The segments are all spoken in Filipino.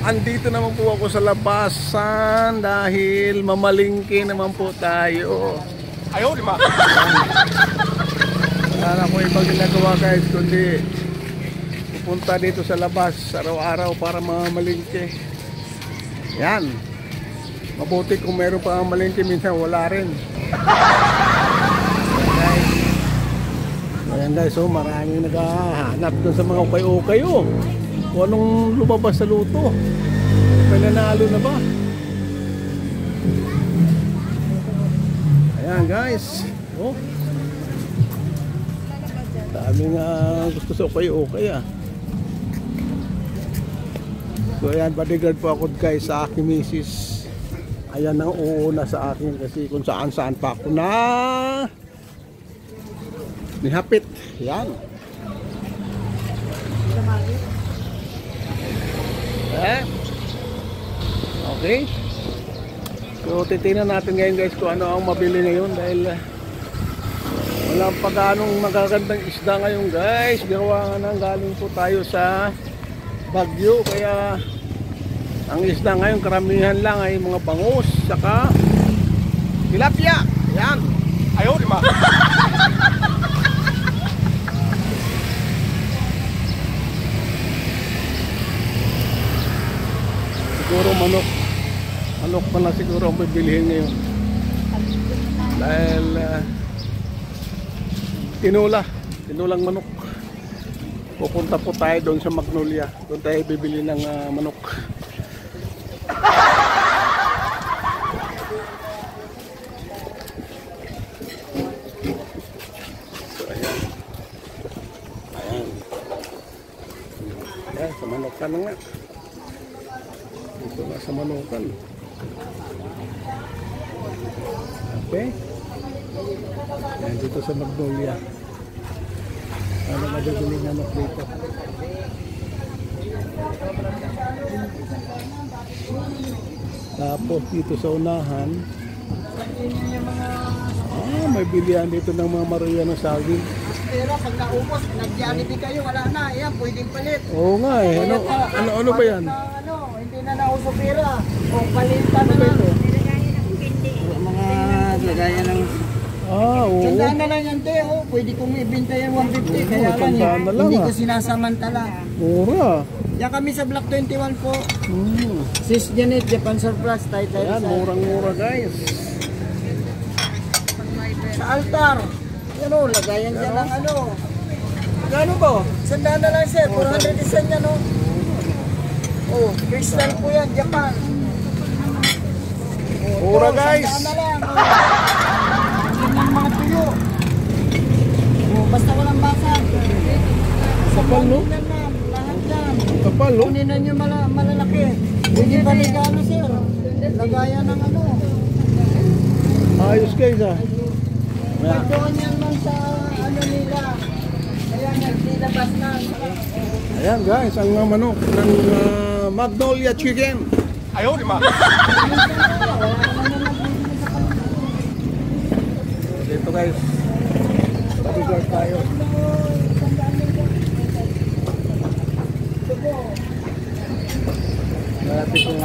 andito naman po ako sa labasan dahil mamalingki naman po tayo. Ayaw, lima. Wala na ko ibang ginagawa guys, kundi pupunta dito sa labas araw-araw para mamalingki. Yan. Mabuti kung meron pa mamalingki, minsan wala rin. Ayan guys, so maraming naghahanap dun sa mga ukay-ukay oh. Kung anong lumabas sa luto. May nanalo na ba? Ayan guys. Oh. Daming gusto sa ukay-ukay ah. So ayan, bodyguard po ako guys sa aking misis. Ayan ang uuna sa akin kasi kung saan-saan pa ako na nihapit. Yan. Okay. So titingnan natin ngayon guys kung ano ang mabili ngayon dahil walang pa ganong magagandang isda ngayon guys. Gawa nga nang galing po tayo sa Baguio, kaya ang isda ngayon karamihan lang ay mga bangus saka tilapia. Yan. Ayaw, lima. Siguro manok pa na siguro ang bibilihin ngayon dahil tinulang manok. Pupunta po tayo doon sa Magnolia, doon tayo bibili ng manok. So ayan, sa manokan na nga. Dito na sa manokan. Okay. Ayan, dito sa Magnolia. Ano mabibili ng manok dito? Tapos dito sa unahan, may bilihan dito ng mga Maria ng saging. Pero pag naubos, nag-Jollibee kayo, wala na. Ayan, pwedeng palit. Oo nga eh. Ano ba yan? Hindi na nauso pera. O palitan na lang. Mga lagayan ng... Oo. Tandaan na lang yan, te. Pwede kong ibenta yan 150. Kaya lang, hindi ko sinasamantala. Mura. Yan kami sa Block 21 po. Sis Janet, Japan Surplus. Ayan, murang-mura guys. Sa altar. Yan o, lagayan dyan ng ano. Gano po? Sandaan na lang sir, 400 design yan o. Oh, crystal po yan, Japan. Mura guys. Sandaan na lang. Yan mga tuyo. Basta walang basa. Kapal no? Lahat yan. Kapal no? Kunin na nyo malalaki. Hindi pa regalo sir. Lagayan ng ano. Ayos guys ah. Doon yan man sa ano nila. Kaya nagsilabas na. Ayan guys, ang mga manok ng Magnolia Chicken. Ayaw, lima. Dito guys, bodyguard tayo. Malapit kong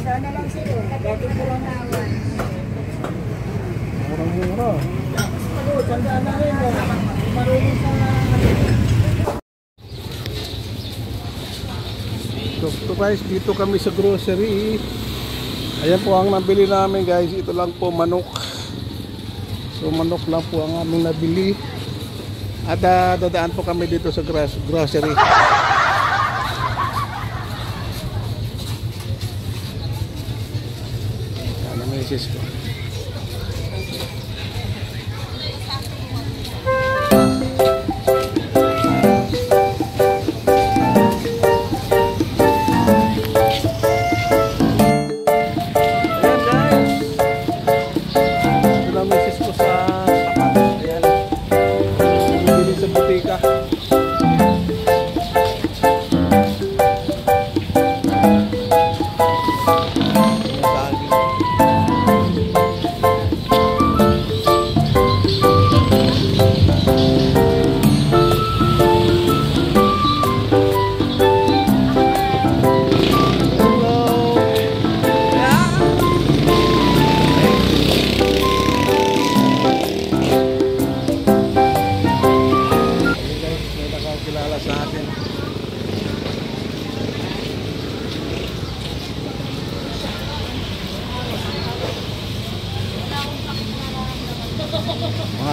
Sana lang sila. Dati ko lang naman. murang-mura. Sandaan na rin. Marunong sa... So guys, dito kami sa grocery. Ayan po ang nabili namin guys. Ito lang po manok. So manok lang po ang aming nabili. At dadaan po kami dito sa grocery. Yan ang misis ko.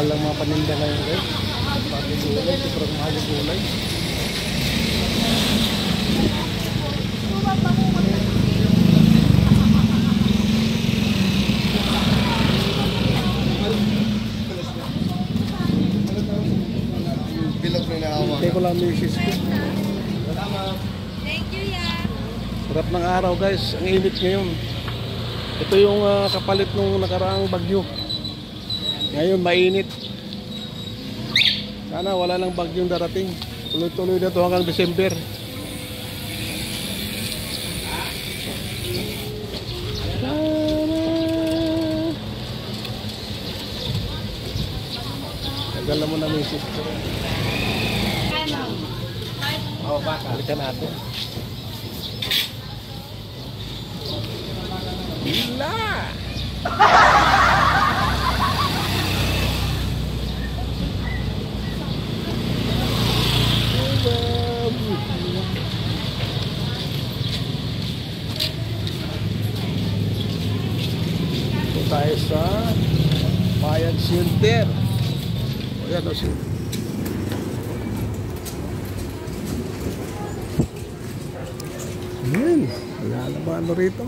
mahal ang mga paninda ngayon guys. Pati gulay, sobrang mahal yung gulay. Hintay ko lang misis ko. Thank you, ya. Sarap ng araw guys, ang init ngayon. Ito yung kapalit nung nakaraang bagyo. Ngayon mainit. Sana wala nang bagyong darating. Tuloy-tuloy na ito hanggang December. Tagal na mo na misis ko. Balikan natin. Gila! Ito tayo sa Bayan Center. O yan o siya. Ayan, wala na ba ano rito?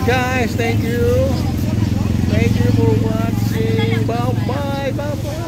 Guys, thank you for watching. Bye bye.